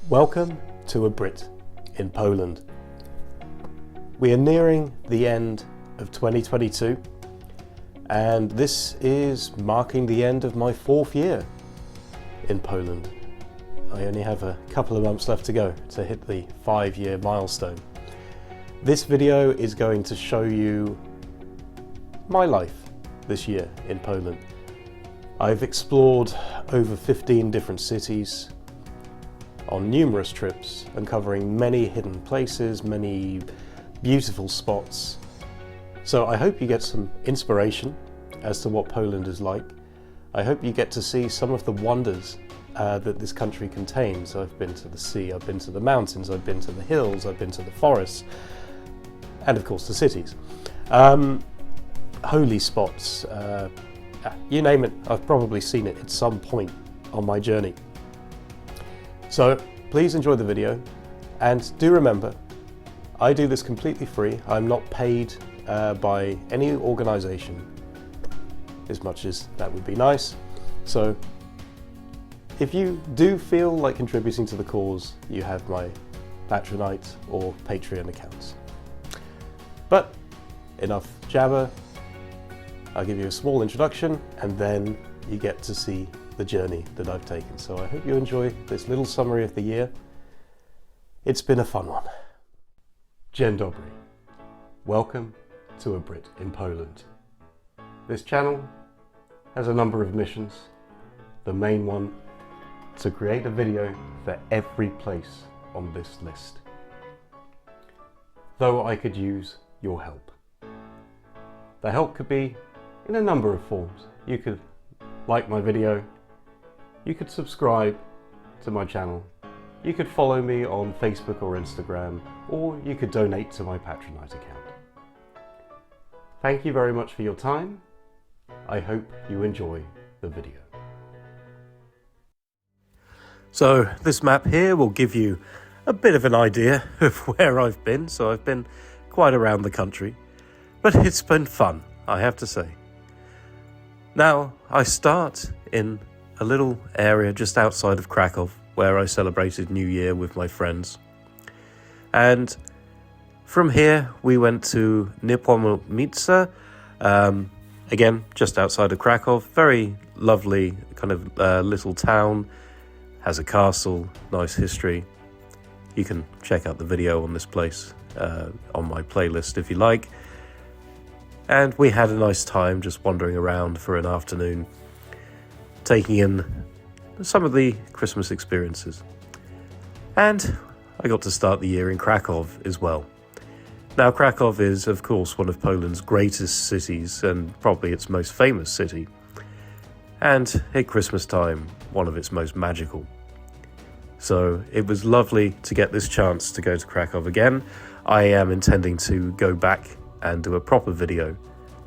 Welcome to a Brit in Poland. We are nearing the end of 2022 and this is marking the end of my 4th year in Poland. I only have a couple of months left to go to hit the 5-year milestone. This video is going to show you my life this year in Poland. I've explored over 15 different cities on numerous trips, uncovering many hidden places, many beautiful spots. So I hope you get some inspiration as to what Poland is like. I hope you get to see some of the wonders that this country contains. I've been to the sea, I've been to the mountains, I've been to the hills, I've been to the forests, and of course the cities. Holy spots, you name it, I've probably seen it at some point on my journey. So please enjoy the video, and do remember, I do this completely free. I'm not paid by any organisation, as much as that would be nice. So if you do feel like contributing to the cause, you have my Patronite or Patreon accounts. But enough jabber, I'll give you a small introduction and then you get to see the journey that I've taken. So I hope you enjoy this little summary of the year. It's been a fun one. Dzień dobry. Welcome to a Brit in Poland. This channel has a number of missions. The main one, to create a video for every place on this list. Though I could use your help. The help could be in a number of forms. You could like my video, you could subscribe to my channel, you could follow me on Facebook or Instagram, or you could donate to my Patronite account. Thank you very much for your time. I hope you enjoy the video. So this map here will give you a bit of an idea of where I've been. So I've been quite around the country, but it's been fun, I have to say. Now I start in a little area just outside of Krakow where I celebrated New Year with my friends. And from here we went to Niepołomice, again just outside of Krakow. Very lovely kind of little town, has a castle, nice history. You can check out the video on this place on my playlist if you like. And we had a nice time just wandering around for an afternoon, taking in some of the Christmas experiences. And I got to start the year in Krakow as well. Now Krakow is of course one of Poland's greatest cities and probably its most famous city. And at Christmas time, one of its most magical. So it was lovely to get this chance to go to Krakow again. I am intending to go back and do a proper video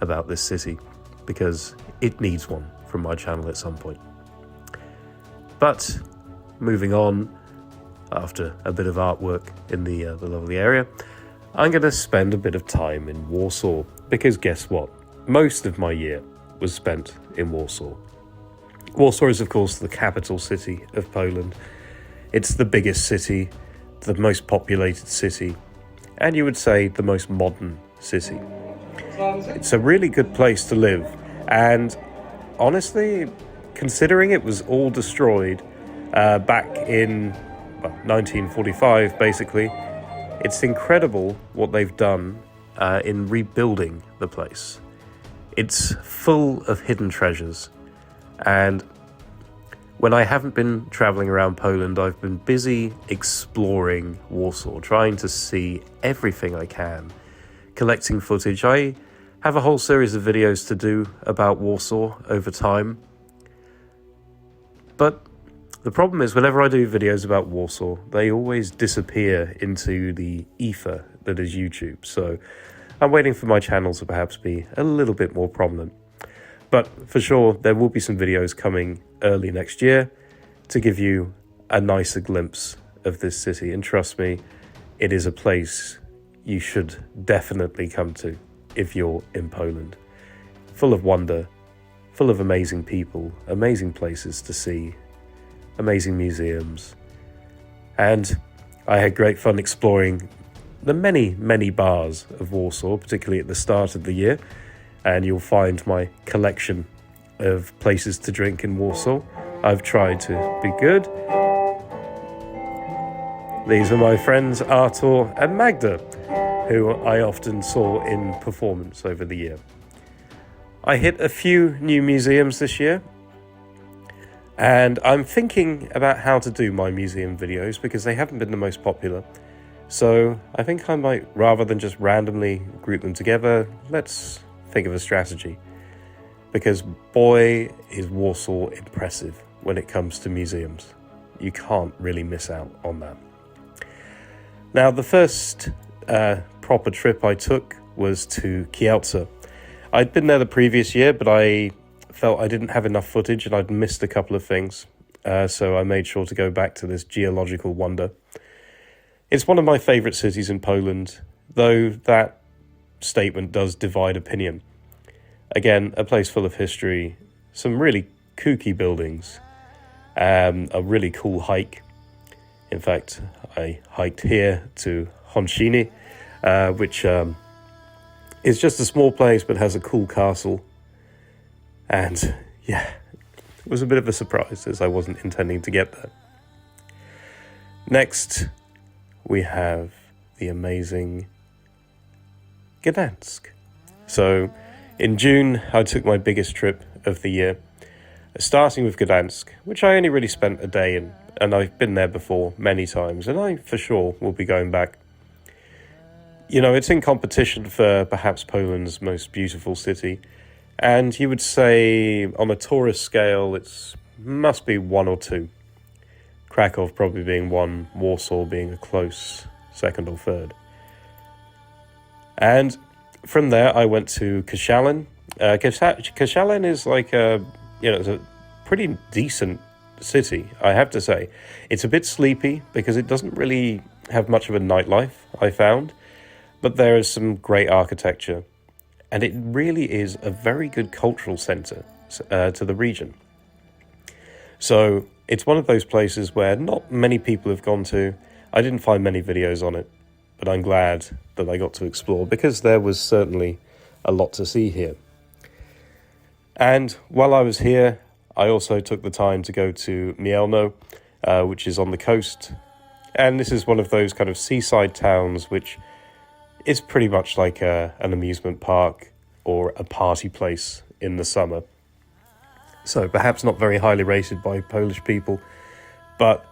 about this city because it needs one from my channel at some point. But moving on, after a bit of artwork in the lovely area, I'm going to spend a bit of time in Warsaw because guess what? Most of my year was spent in Warsaw. Warsaw is of course the capital city of Poland. It's the biggest city, the most populated city, and you would say the most modern city. It's a really good place to live, and honestly, considering it was all destroyed back in 1945 basically, it's incredible what they've done in rebuilding the place. It's full of hidden treasures, and when I haven't been traveling around Poland, I've been busy exploring Warsaw, trying to see everything I can, collecting footage. I have a whole series of videos to do about Warsaw over time. But the problem is whenever I do videos about Warsaw, they always disappear into the ether that is YouTube. So I'm waiting for my channel to perhaps be a little bit more prominent. But for sure, there will be some videos coming early next year to give you a nicer glimpse of this city. And trust me, it is a place you should definitely come to if you're in Poland. Full of wonder, full of amazing people, amazing places to see, amazing museums, And I had great fun exploring the many, many bars of Warsaw, particularly at the start of the year. And you'll find my collection of places to drink in Warsaw. I've tried to be good. These are my friends Artur and Magda, who I often saw in performance over the year. I hit a few new museums this year, and I'm thinking about how to do my museum videos because they haven't been the most popular. So I think I might, rather than just randomly group them together, let's think of a strategy. Because boy, is Warsaw impressive when it comes to museums. You can't really miss out on that. Now, the first proper trip I took was to Kielce. I'd been there the previous year, but I felt I didn't have enough footage and I'd missed a couple of things. So I made sure to go back to this geological wonder. It's one of my favourite cities in Poland, though that statement does divide opinion. Again, a place full of history, some really kooky buildings, a really cool hike. In fact, I hiked here to Honshiny, which is just a small place but has a cool castle. And yeah, it was a bit of a surprise as I wasn't intending to get there. Next, we have the amazing Gdansk. So in June, I took my biggest trip of the year, starting with Gdansk, which I only really spent a day in, and I've been there before many times, and I for sure will be going back. You know, it's in competition for perhaps Poland's most beautiful city, and you would say on a tourist scale, it must be 1 or 2. Krakow probably being 1, Warsaw being a close second or third. And from there, I went to Koszalin. Koszalin is like it's a pretty decent city, I have to say. It's a bit sleepy because it doesn't really have much of a nightlife, I found, but there is some great architecture, and it really is a very good cultural centre to the region. So it's one of those places where not many people have gone to. I didn't find many videos on it, but I'm glad that I got to explore because there was certainly a lot to see here. And while I was here, I also took the time to go to Mielno, which is on the coast. And this is one of those kind of seaside towns which is pretty much like an amusement park or a party place in the summer. So perhaps not very highly rated by Polish people, but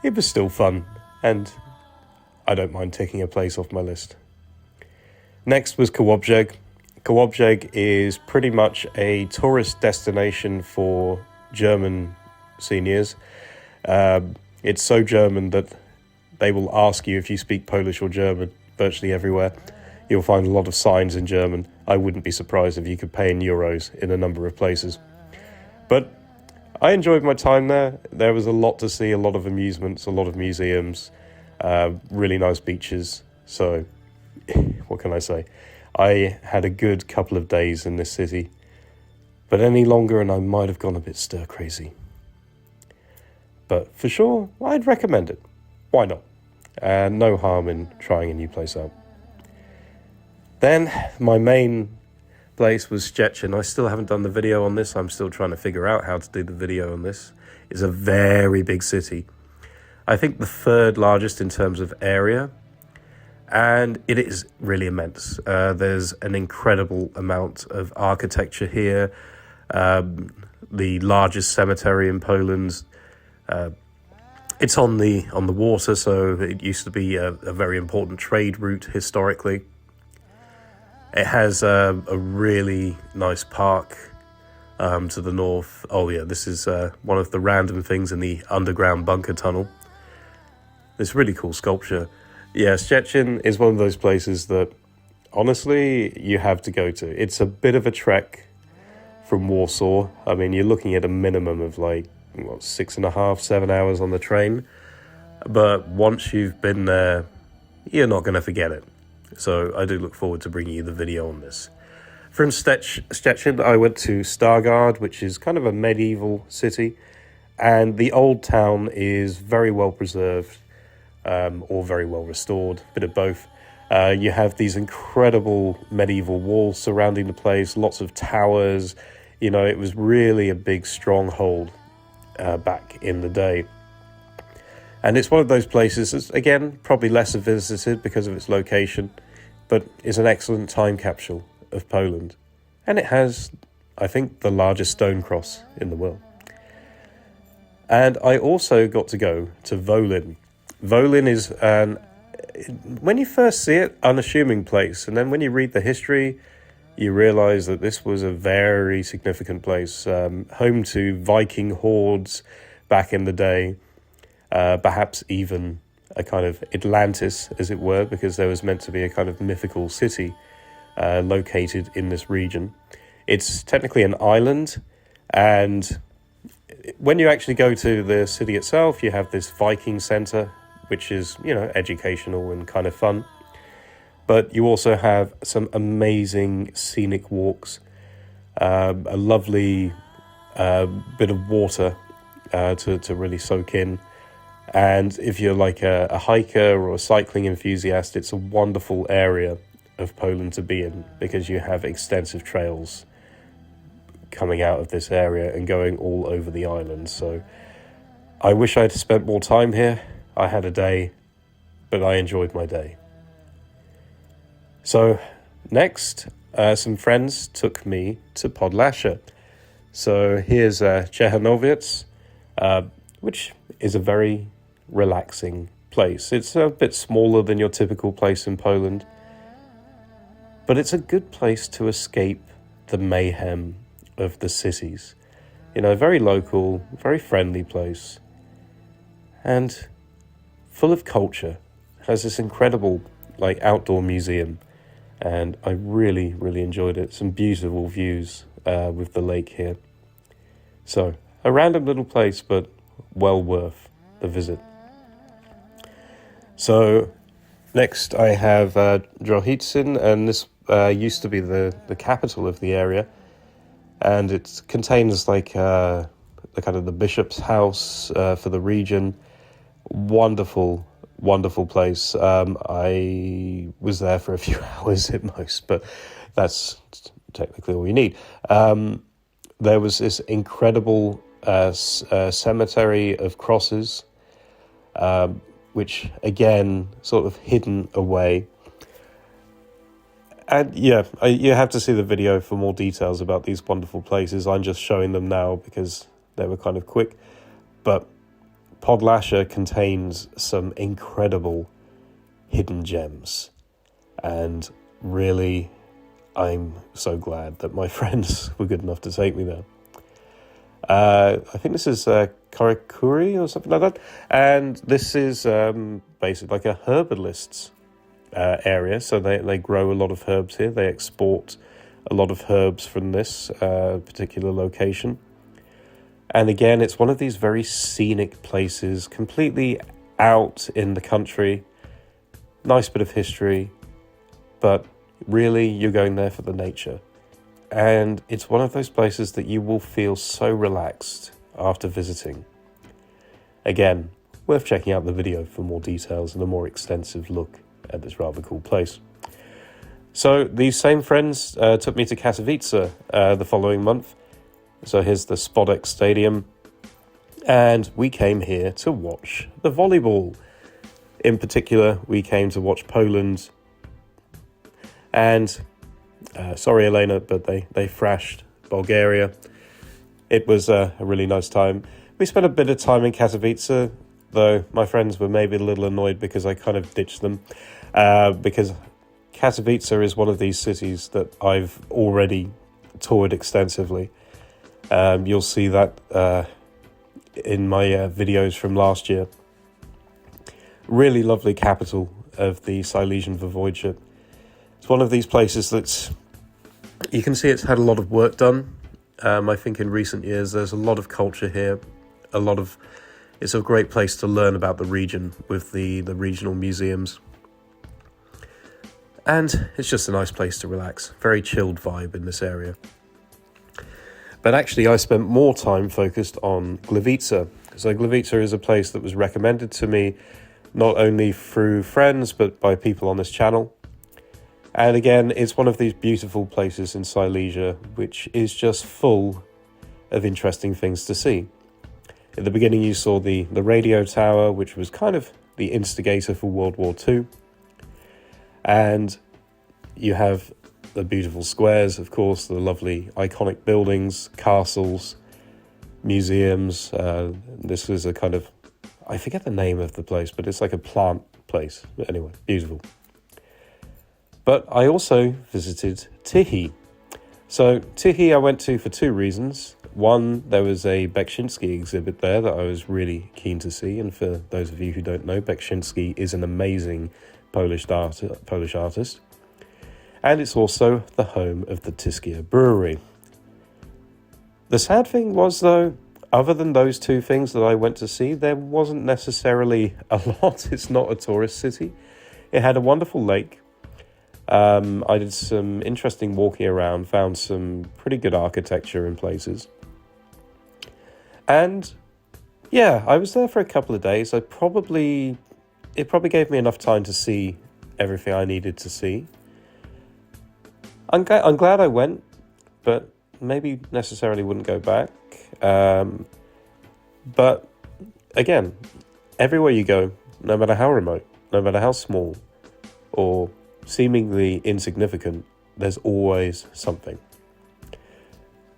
it was still fun, and I don't mind taking a place off my list. Next was Kołobrzeg. Kołobrzeg is pretty much a tourist destination for German seniors. It's so German that they will ask you if you speak Polish or German virtually everywhere. You'll find a lot of signs in German. I wouldn't be surprised if you could pay in euros in a number of places. But I enjoyed my time there. There was a lot to see, a lot of amusements, a lot of museums, really nice beaches. So what can I say? I had a good couple of days in this city, but any longer and I might have gone a bit stir crazy. But for sure, I'd recommend it. Why not? No harm in trying a new place out. Then my main place was Szczecin. I still haven't done the video on this. I'm still trying to figure out how to do the video on this. It's a very big city. I think the third largest in terms of area, and it is really immense. There's an incredible amount of architecture here. The largest cemetery in Poland. It's on the water, so it used to be a very important trade route historically. It has a really nice park to the north. Oh yeah, this is one of the random things in the underground bunker tunnel. This really cool sculpture. Yeah, Szczecin is one of those places that, honestly, you have to go to. It's a bit of a trek from Warsaw. I mean, you're looking at a minimum of 6.5, 7 hours on the train. But once you've been there, you're not going to forget it. So I do look forward to bringing you the video on this. From Szczecin, I went to Stargard, which is kind of a medieval city. And the old town is very well preserved. or very well restored, a bit of both. You have these incredible medieval walls surrounding the place, lots of towers. You know, it was really a big stronghold back in the day. And it's one of those places that's, again, probably less visited because of its location, but is an excellent time capsule of Poland. And it has, I think, the largest stone cross in the world. And I also got to go to Wolin. Wolin is when you first see it, unassuming place. And then when you read the history, you realize that this was a very significant place, home to Viking hordes back in the day, perhaps even a kind of Atlantis, as it were, because there was meant to be a kind of mythical city located in this region. It's technically an island, and when you actually go to the city itself, you have this Viking center, which is, you know, educational and kind of fun. But you also have some amazing scenic walks, a lovely bit of water to really soak in. And if you're like a hiker or a cycling enthusiast, it's a wonderful area of Poland to be in, because you have extensive trails coming out of this area and going all over the island. So I wish I'd spent more time here. I had a day, but I enjoyed my day. So next, some friends took me to Podlasie. So here's Czechanowiec, which is a very relaxing place. It's a bit smaller than your typical place in Poland, but it's a good place to escape the mayhem of the cities. You know, very local, very friendly place, and full of culture. Has this incredible like outdoor museum, and I really, really enjoyed it. Some beautiful views with the lake here. So a random little place, but well worth the visit. So next I have Drohicyn, and this used to be the capital of the area, and it contains like the kind of the bishop's house for the region. Wonderful place. I was there for a few hours at most, but that's technically all you need. There was this incredible cemetery of crosses, which again, sort of hidden away. And yeah, you have to see the video for more details about these wonderful places. I'm just showing them now because they were kind of quick. But Podlasie contains some incredible hidden gems. And really, I'm so glad that my friends were good enough to take me there. I think this is Karakuri or something like that. And this is basically like a herbalist's area. So they grow a lot of herbs here. They export a lot of herbs from this particular location. And again, it's one of these very scenic places, completely out in the country. Nice bit of history, but really you're going there for the nature. And it's one of those places that you will feel so relaxed after visiting. Again, worth checking out the video for more details and a more extensive look at this rather cool place. So these same friends took me to Katowice the following month. So here's the Spodek Stadium, and we came here to watch the volleyball. In particular, we came to watch Poland, and sorry Elena, but they thrashed Bulgaria. It was a really nice time. We spent a bit of time in Katowice, though my friends were maybe a little annoyed because I kind of ditched them, because Katowice is one of these cities that I've already toured extensively. You'll see that in my videos from last year. Really lovely capital of the Silesian Voivodeship. It's one of these places that's, you can see it's had a lot of work done. I think in recent years there's a lot of culture here. It's a great place to learn about the region with the regional museums. And it's just a nice place to relax. Very chilled vibe in this area. But actually, I spent more time focused on Gliwice. So Gliwice is a place that was recommended to me not only through friends, but by people on this channel. And again, it's one of these beautiful places in Silesia, which is just full of interesting things to see. At the beginning, you saw the radio tower, which was kind of the instigator for World War II. And you have the beautiful squares, of course, the lovely iconic buildings, castles, museums. This is a kind of, I forget the name of the place, but it's like a plant place. But anyway, beautiful. But I also visited Tychy. So Tychy I went to for two reasons. One, there was a Beksinski exhibit there that I was really keen to see. And for those of you who don't know, Beksinski is an amazing Polish artist. And it's also the home of the Tychy brewery. The sad thing was, though, other than those two things that I went to see, there wasn't necessarily a lot. It's not a tourist city. It had a wonderful lake. I did some interesting walking around, found some pretty good architecture in places. And yeah, I was there for a couple of days. It probably gave me enough time to see everything I needed to see. I'm glad I went, but maybe necessarily wouldn't go back. But again, everywhere you go, no matter how remote, no matter how small, or seemingly insignificant, there's always something.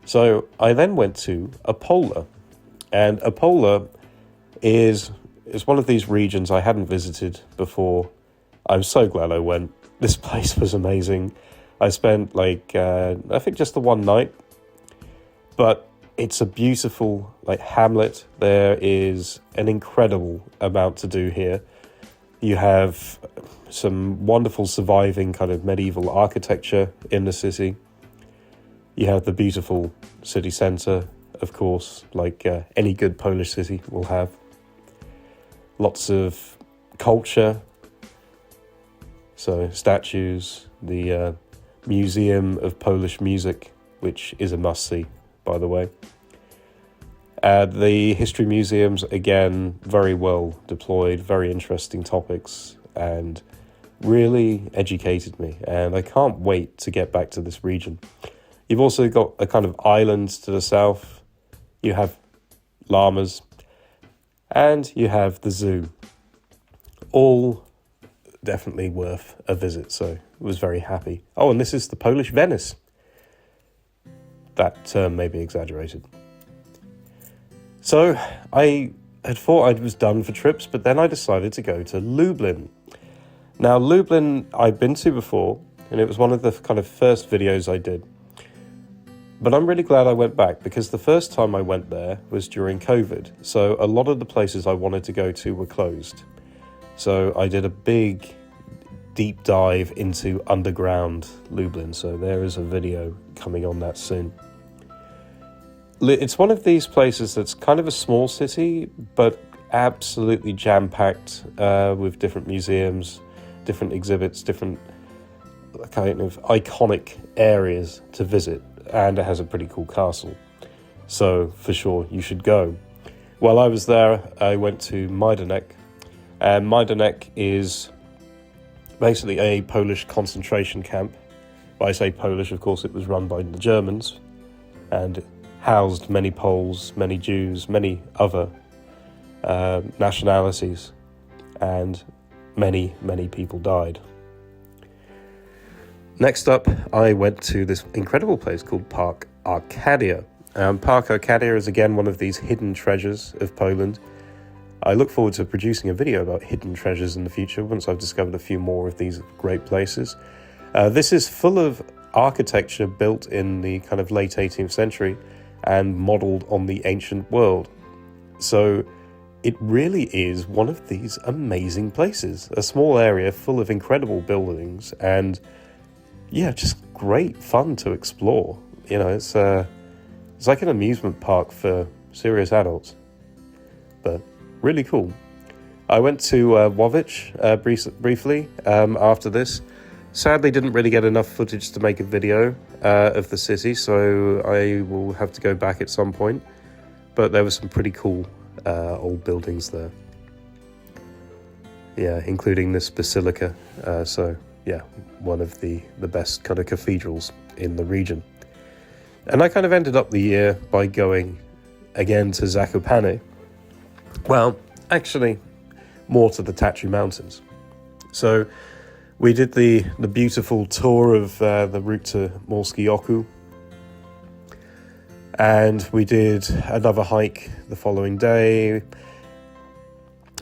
So I then went to Opola, and Opola is one of these regions I hadn't visited before. I'm so glad I went. This place was amazing. I spent I think just the one night, but it's a beautiful hamlet. There is an incredible amount to do here. You have some wonderful surviving kind of medieval architecture in the city. You have the beautiful city centre, of course, like any good Polish city will have. Lots of culture, so statues, the Museum of Polish Music, which is a must-see, by the way. The history museums, again, very well deployed, very interesting topics, and really educated me. And I can't wait to get back to this region. You've also got a kind of island to the south. You have llamas, and you have the zoo. All definitely worth a visit, so I was very happy. Oh, and this is the Polish Venice. That term may be exaggerated. So I had thought I was done for trips, but then I decided to go to Lublin. Now, Lublin I'd been to before, and it was one of the kind of first videos I did. But I'm really glad I went back, because the first time I went there was during COVID. So a lot of the places I wanted to go to were closed. So I did a big deep dive into underground Lublin. So there is a video coming on that soon. It's one of these places that's kind of a small city, but absolutely jam-packed with different museums, different exhibits, different kind of iconic areas to visit. And it has a pretty cool castle. So for sure, you should go. While I was there, I went to Majdanek. And Majdanek is basically a Polish concentration camp. When I say Polish, of course, it was run by the Germans and housed many Poles, many Jews, many other nationalities, and many, many people died. Next up, I went to this incredible place called Park Arcadia. Park Arcadia is again one of these hidden treasures of Poland. I look forward to producing a video about hidden treasures in the future once I've discovered a few more of these great places. This is full of architecture built in the kind of late 18th century and modelled on the ancient world. So it really is one of these amazing places. A small area full of incredible buildings and yeah, just great fun to explore. You know, it's like an amusement park for serious adults, but really cool. I went to Łowicz briefly after this. Sadly, didn't really get enough footage to make a video of the city, so I will have to go back at some point. But there were some pretty cool old buildings there. yeah, including this basilica. So yeah, one of the best kind of cathedrals in the region. And I kind of ended up the year by going again to Zakopane. Well, actually, more to the Tatry Mountains. So we did the beautiful tour of the route to Morskie Oku. And we did another hike the following day.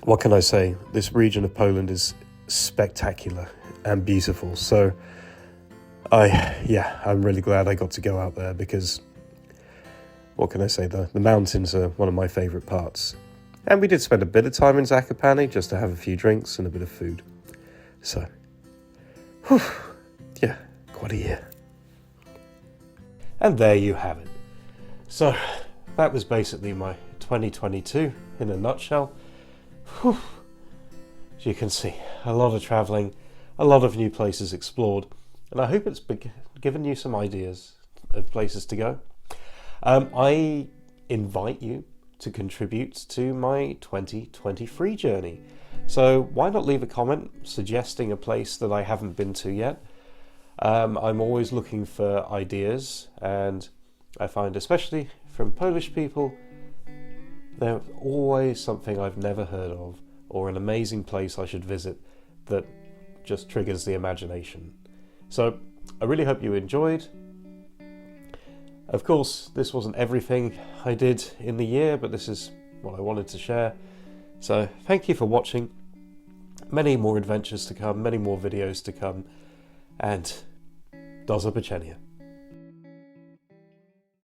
What can I say? This region of Poland is spectacular and beautiful. So I'm really glad I got to go out there because, what can I say? The mountains are one of my favourite parts. And we did spend a bit of time in Zakopane just to have a few drinks and a bit of food. So, yeah, quite a year. And there you have it. So, that was basically my 2022 in a nutshell. As you can see, a lot of travelling, a lot of new places explored, and I hope it's given you some ideas of places to go. I invite you to contribute to my 2023 journey. So why not leave a comment suggesting a place that I haven't been to yet? I'm always looking for ideas, and I find, especially from Polish people, there's always something I've never heard of or an amazing place I should visit that just triggers the imagination. So I really hope you enjoyed. Of course, this wasn't everything I did in the year, but this is what I wanted to share. So thank you for watching. Many more adventures to come, many more videos to come, and do zobaczenia.